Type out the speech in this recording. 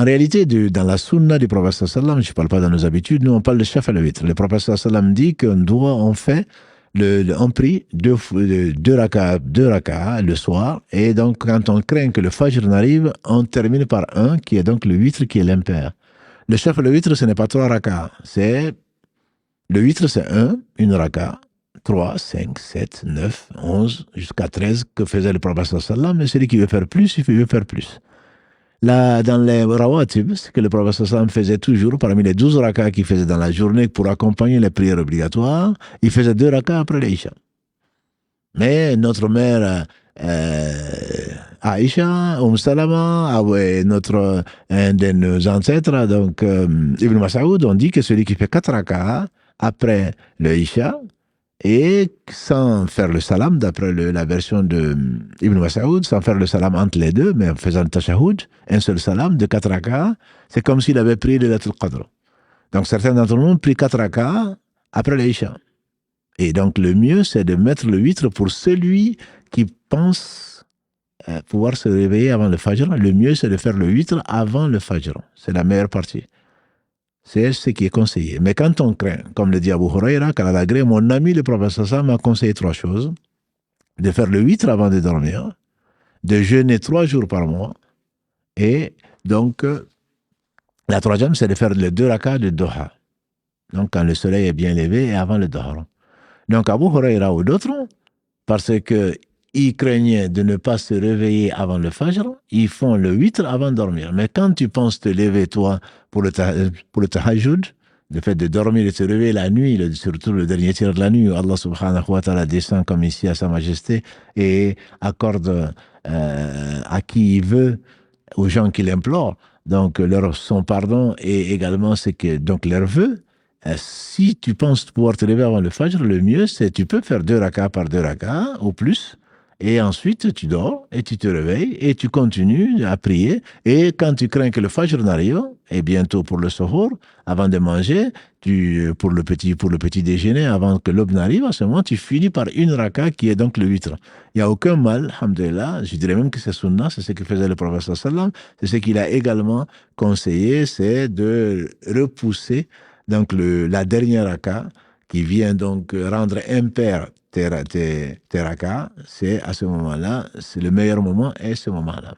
En réalité, dans la sunna du prophète sallam, je ne parle pas dans nos habitudes, nous on parle de shaf al-witr. Le prophète sallam dit on fait, on prie deux raka le soir, et donc quand on craint que le fajr n'arrive, on termine par un, qui est donc le witr, qui est l'impair. Le shaf al-witr, ce n'est pas 3 raka, le witr c'est une raka, 3, 5, 7, 9, 11, jusqu'à 13, que faisait le prophète sallam, mais celui qui veut faire plus, il veut faire plus. Là, dans les rawatib, ce que le prophète sallam faisait toujours, parmi les 12 rakas qu'il faisait dans la journée pour accompagner les prières obligatoires, il faisait 2 rakas après l'Isha. Mais notre mère Aïcha, Salama, un de nos ancêtres, donc Ibn Mas'ud, on dit que celui qui fait 4 rakas après le Isha, et sans faire le salam, d'après la version de Ibn Mas'ud, sans faire le salam entre les deux, mais en faisant le tashahhud, un seul salam de 4 rakas, c'est comme s'il avait pris le Laylatul Qadr. Donc certains d'entre nous ont pris 4 rakas après l'Isha. Et donc le mieux, c'est de mettre le witr pour celui qui pense pouvoir se réveiller avant le fajr. Le mieux, c'est de faire le witr avant le fajr. C'est la meilleure partie. C'est ce qui est conseillé. Mais quand on craint, comme le dit Abu Huraira, mon ami le prophète sallam m'a conseillé 3 choses. De faire le witr avant de dormir, de jeûner 3 jours par mois, et donc la troisième, c'est de faire les 2 rakas de Doha. Donc quand le soleil est bien levé et avant le Doha. Donc Abu Huraira ou d'autres, parce qu'ils craignaient de ne pas se réveiller avant le fajr, ils font le witr avant de dormir. Mais quand tu penses te lever, toi, pour le tahajjud, le fait de dormir et de se réveiller la nuit, surtout le dernier tiers de la nuit, où Allah subhanahu wa ta'ala descend comme ici à sa majesté et accorde à qui il veut, aux gens qui l'implorent, donc son pardon et également donc leur vœu. Si tu penses pouvoir te lever avant le fajr, le mieux c'est tu peux faire 2 rakas par 2 rakas ou plus, et ensuite tu dors et tu te réveilles et tu continues à prier, et quand tu crains que le fajr n'arrive, et bientôt pour le suhour, avant de manger, pour le petit déjeuner, avant que l'aube n'arrive, à ce moment tu finis par une raka qui est donc le witr. Il n'y a aucun mal, alhamdulillah, je dirais même que c'est sunnah, c'est ce que faisait le prophète sallam, c'est ce qu'il a également conseillé, c'est de repousser donc la dernière raka qui vient donc rendre impair tes rakas, c'est à ce moment-là, c'est le meilleur moment, et ce moment-là.